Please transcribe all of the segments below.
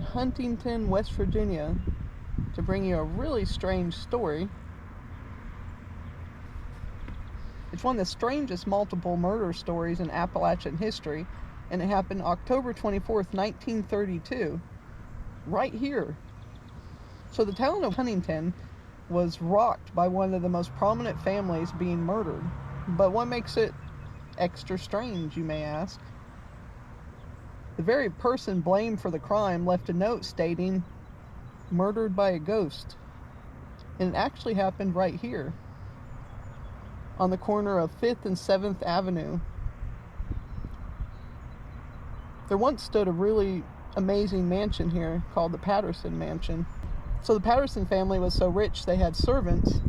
Huntington, West Virginia, to bring you a really strange story. It's one of the strangest multiple murder stories in Appalachian history, and it happened October 24th, 1932, right here. So the town of Huntington was rocked by one of the most prominent families being murdered. But what makes it extra strange, you may ask? The very person blamed for the crime left a note stating, "Murdered by a ghost." And it actually happened right here, on the corner of 5th and 7th Avenue. There once stood a really amazing mansion here called the Patterson Mansion. So the Patterson family was so rich they had servants,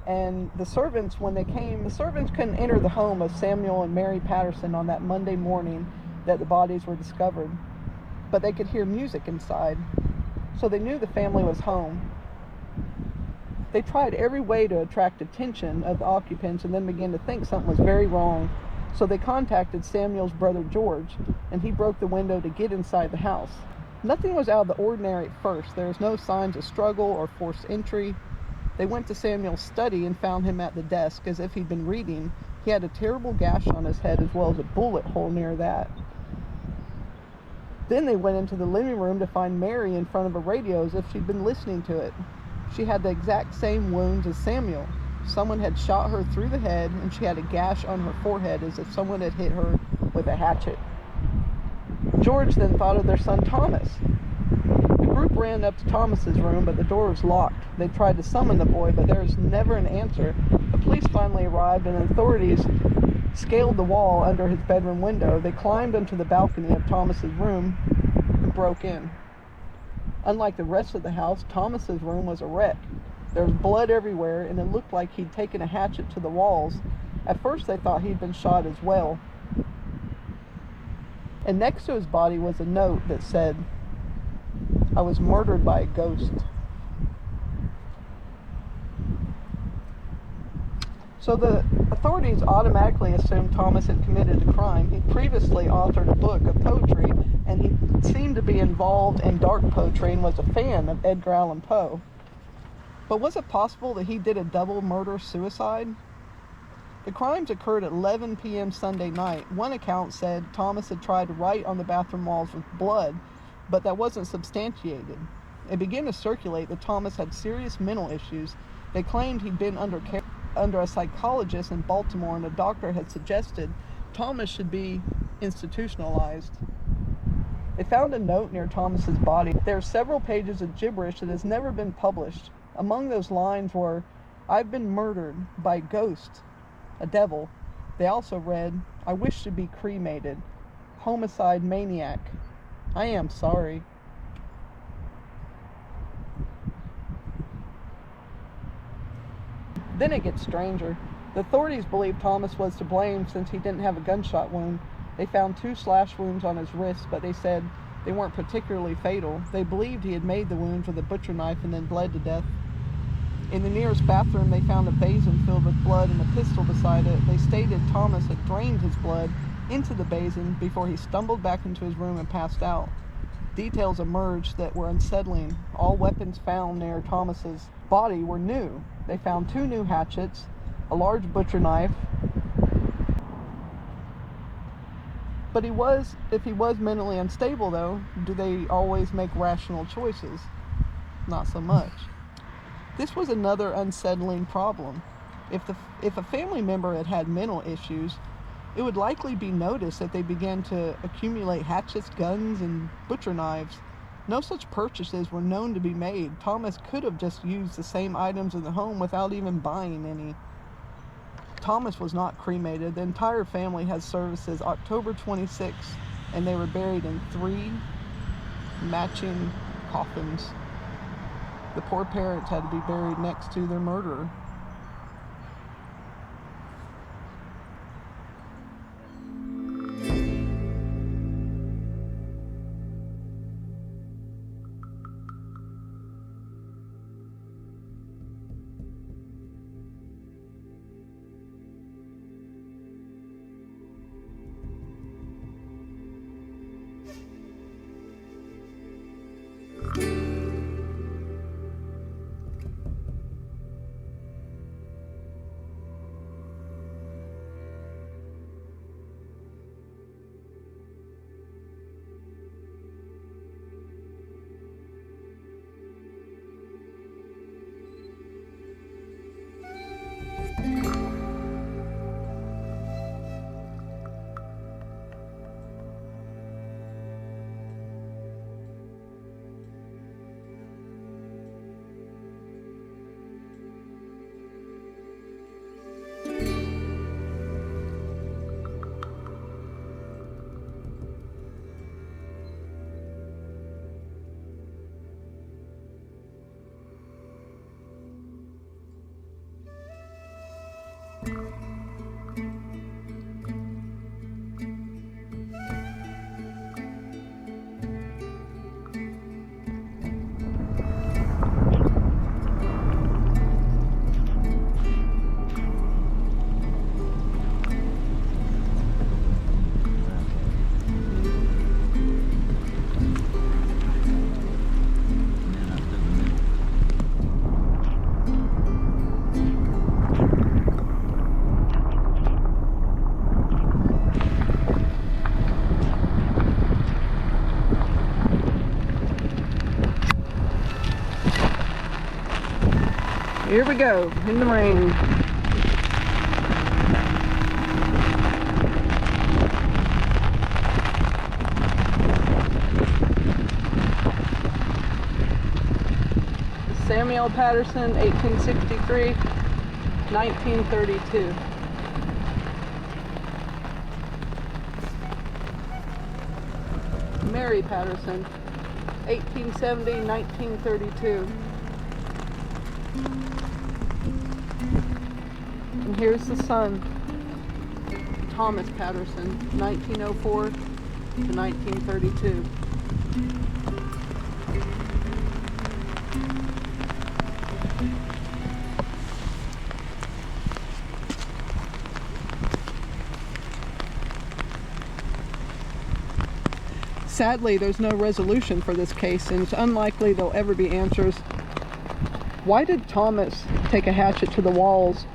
and the servants, when they came, the servants couldn't enter the home of Samuel and Mary Patterson on that Monday morning that the bodies were discovered, but they could hear music inside, so they knew the family was home. They tried every way to attract attention of the occupants and then began to think something was very wrong, so they contacted Samuel's brother George, and he broke the window to get inside the house. Nothing was out of the ordinary at first. There was no signs of struggle or forced entry. They went to Samuel's study and found him at the desk as if he'd been reading. He had a terrible gash on his head as well as a bullet hole near that. Then they went into the living room to find Mary in front of a radio as if she'd been listening to it. She had the exact same wounds as Samuel. Someone had shot her through the head, and she had a gash on her forehead as if someone had hit her with a hatchet. George then thought of their son Thomas. The group ran up to Thomas's room, but the door was locked. They tried to summon the boy, but there was never an answer. The police finally arrived, and authorities scaled the wall under his bedroom window. They climbed onto the balcony of Thomas's room and broke in. Unlike the rest of the house, Thomas's room was a wreck. There was blood everywhere, and it looked like he'd taken a hatchet to the walls. At first they thought he'd been shot as well. And next to his body was a note that said, "I was murdered by a ghost." So the authorities automatically assumed Thomas had committed a crime. He previously authored a book of poetry, and he seemed to be involved in dark poetry and was a fan of Edgar Allan Poe. But was it possible that he did a double murder-suicide? The crimes occurred at 11 p.m. Sunday night. One account said Thomas had tried to write on the bathroom walls with blood, but that wasn't substantiated. It began to circulate that Thomas had serious mental issues. They claimed he'd been under a psychologist in Baltimore, and a doctor had suggested Thomas should be institutionalized. They found a note near Thomas's body. There are several pages of gibberish that has never been published. Among those lines were, "I've been murdered by a ghost, a devil." They also read, "I wish to be cremated. Homicide maniac. I am sorry." Then it gets stranger. The authorities believe Thomas was to blame since he didn't have a gunshot wound. They found 2 slash wounds on his wrists, but they said they weren't particularly fatal. They believed he had made the wounds with a butcher knife and then bled to death. In the nearest bathroom, they found a basin filled with blood and a pistol beside it. They stated Thomas had drained his blood into the basin before he stumbled back into his room and passed out. Details emerged that were unsettling. All weapons found near Thomas's body were new. They found 2 new hatchets, a large butcher knife. But if he was mentally unstable though, do they always make rational choices? Not so much. This was another unsettling problem. If a family member had mental issues, it would likely be noticed that they began to accumulate hatchets, guns, and butcher knives. No such purchases were known to be made. Thomas could have just used the same items in the home without even buying any. Thomas was not cremated. The entire family had services October 26th, and they were buried in 3 matching coffins. The poor parents had to be buried next to their murderer. Here we go, in the rain. Samuel Patterson, 1863, 1932. Mary Patterson, 1870, 1932. And here's the son, Thomas Patterson, 1904 to 1932. Sadly, there's no resolution for this case, and it's unlikely there'll ever be answers. Why did Thomas take a hatchet to the walls?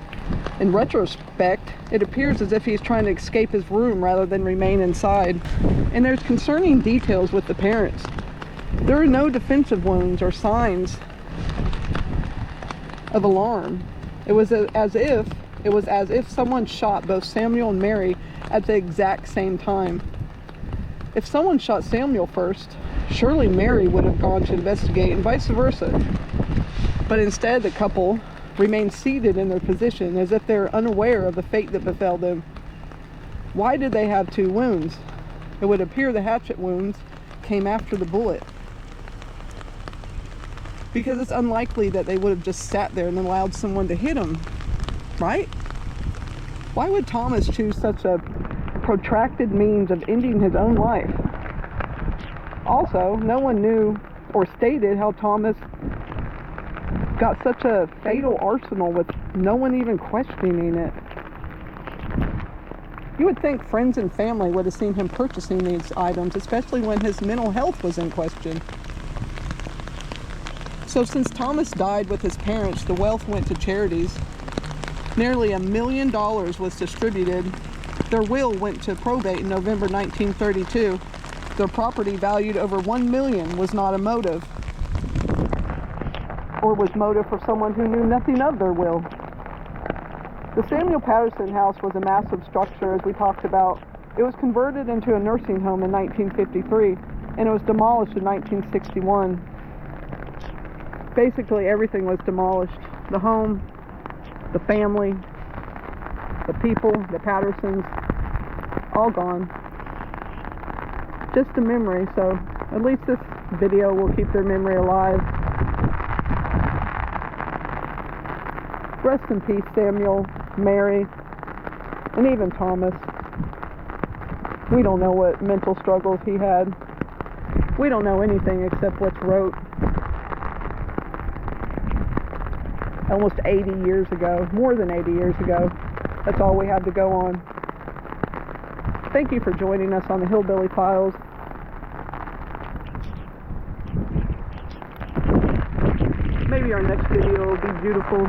In retrospect, it appears as if he's trying to escape his room rather than remain inside. And there's concerning details with the parents. There are no defensive wounds or signs of alarm. It was as if someone shot both Samuel and Mary at the exact same time. If someone shot Samuel first, surely Mary would have gone to investigate, and vice versa. But instead, the couple remained seated in their position as if they're unaware of the fate that befell them. Why did they have two wounds? It would appear the hatchet wounds came after the bullet, because it's unlikely that they would have just sat there and allowed someone to hit them, right? Why would Thomas choose such a protracted means of ending his own life? Also, no one knew or stated how Thomas got such a fatal arsenal with no one even questioning it. You would think friends and family would have seen him purchasing these items, especially when his mental health was in question. So since Thomas died with his parents, the wealth went to charities. Nearly $1 million was distributed. Their will went to probate in November 1932. Their property, valued over $1 million, was not a motive, or was motive for someone who knew nothing of their will. The Samuel Patterson house was a massive structure, as we talked about. It was converted into a nursing home in 1953, and it was demolished in 1961. Basically, everything was demolished. The home, the family, the people, the Pattersons, all gone. Just a memory, so at least this video will keep their memory alive. Rest in peace, Samuel, Mary, and even Thomas. We don't know what mental struggles he had. We don't know anything except what's wrote. Almost 80 years ago, more than 80 years ago. That's all we have to go on. Thank you for joining us on the Hillbilly Files. Maybe our next video will be beautiful.